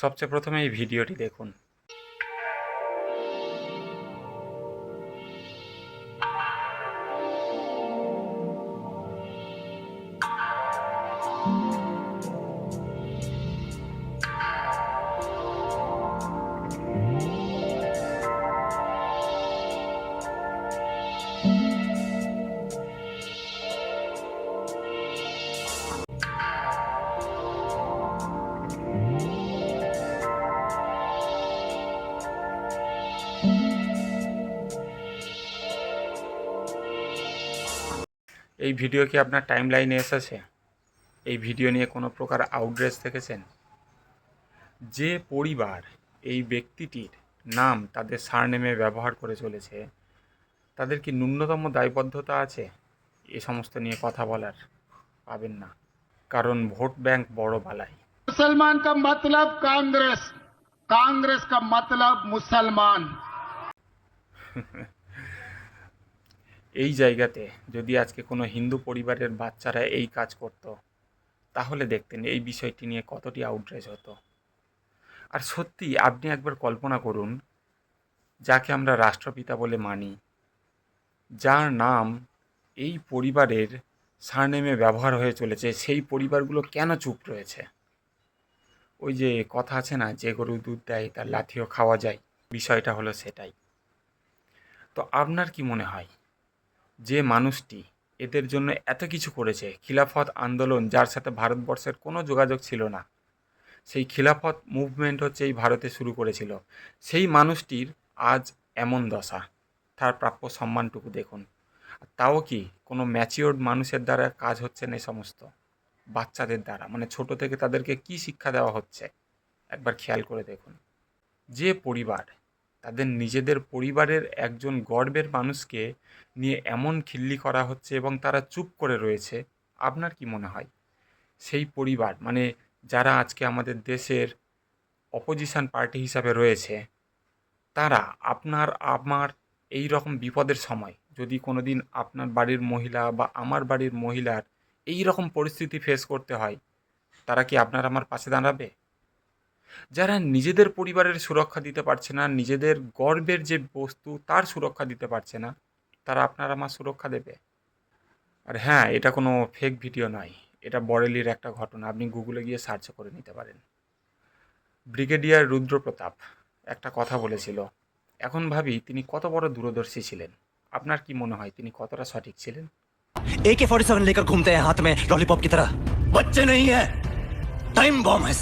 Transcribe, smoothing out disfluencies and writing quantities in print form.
সবচেয়ে প্রথমে এই ভিডিওটি দেখুন। এই ভিডিও কি আপনার টাইমলাইনে এসেছে? এই ভিডিও নিয়ে কোনো প্রকার আউটরেজ দেখেছেন? যে পরিবার এই ব্যক্তিটির নাম তাদের সারনেমে ব্যবহার করে চলেছে, তাদের কি ন্যূনতম দায়বদ্ধতা আছে এ সমস্ত নিয়ে কথা বলার? পাবেন না, কারণ ভোট ব্যাংক বড় বালাই। मुसलमान का मतलब कांग्रेस, कांग्रेस का मतलब मुसलमान। এই জায়গাতে যদি আজকে কোনো হিন্দু পরিবারের বাচ্চারা এই কাজ করত, তাহলে দেখতেন এই বিষয়টি নিয়ে কতটি আউটরেজ হতো। আর সত্যি আপনি একবার কল্পনা করুন, যাকে আমরা রাষ্ট্রপিতা বলে মানি, যার নাম এই পরিবারের সারনেমে ব্যবহার হয়ে চলেছে, সেই পরিবারগুলো কেন চুপ রয়েছে? ওই যে কথা আছে না, যে গরু দুধ দেয় তার লাঠিও খাওয়া যায়, বিষয়টা হলো সেটাই। তো আপনার কি মনে হয়, যে মানুষটি এদের জন্য এত কিছু করেছে, খিলাফত আন্দোলন যার সাথে ভারতবর্ষের কোনো যোগাযোগ ছিল না, সেই খিলাফত মুভমেন্ট হচ্ছে এই ভারতে শুরু করেছিল, সেই মানুষটির আজ এমন দশা, তার প্রাপ্য সম্মানটুকু দেখুন। আর তাও কি কোনো ম্যাচিওর্ড মানুষের দ্বারা কাজ হচ্ছে না, এই সমস্ত বাচ্চাদের দ্বারা, মানে ছোট থেকে তাদেরকে কি শিক্ষা দেওয়া হচ্ছে একবার খেয়াল করে দেখুন। যে পরিবার তাদের নিজেদের পরিবারের একজন গর্বের মানুষকে নিয়ে এমন খিল্লি করা হচ্ছে এবং তারা চুপ করে রয়েছে, আপনার কি মনে হয় সেই পরিবার, মানে যারা আজকে আমাদের দেশের অপোজিশন পার্টি হিসাবে রয়েছে, তারা আপনার আমার এই রকম বিপদের সময় যদি কোনো দিন আপনার বাড়ির মহিলা বা আমার বাড়ির মহিলার এই রকম পরিস্থিতি ফেস করতে হয়, তারা কি আপনার আমার পাশে দাঁড়াবে? যারা নিজেদের পরিবারের সুরক্ষা দিতে পারছে না, নিজেদের গর্বের যে বস্তু তার সুরক্ষা দিতে পারছে না, তারা আপনার আমার সুরক্ষা দেবে? আর হ্যাঁ, এটা কোনো ফেক ভিডিও নয়, এটা বরেলির একটা ঘটনা, আপনি গুগলে গিয়ে সার্চ করে নিতে পারেন। ব্রিগেডিয়ার রুদ্রপ্রতাপ একটা কথা বলেছিল, এখন ভাবি তিনি কত বড় দূরদর্শী ছিলেন। আপনার কি মনে হয় তিনি কতটা সঠিক ছিলেন? AK-47 लेकर घूमते हैं हाथ में लॉलीपॉप की तरह। बच्चे नहीं है, टाइम बॉम्ब है।